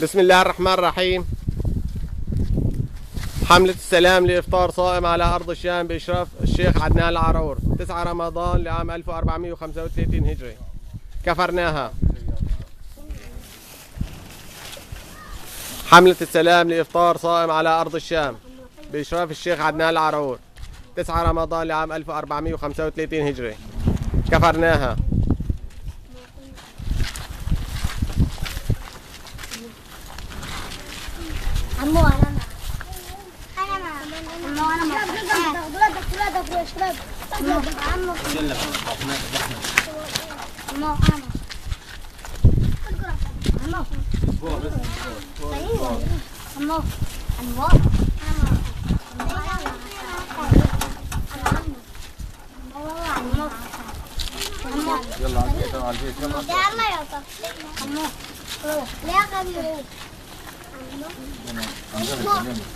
بسم الله الرحمن الرحيم. حملة السلام لإفطار صائم على أرض الشام بإشراف الشيخ عدنان العرور 9 رمضان لعام 1435 هجري. كفرناها. حملة السلام لإفطار صائم على أرض الشام بإشراف الشيخ عدنان العرور 9 رمضان لعام 1435 هجري. كفرناها. عمو انا ولادك يا شباب. عمو يلا على البيت يلا. يلا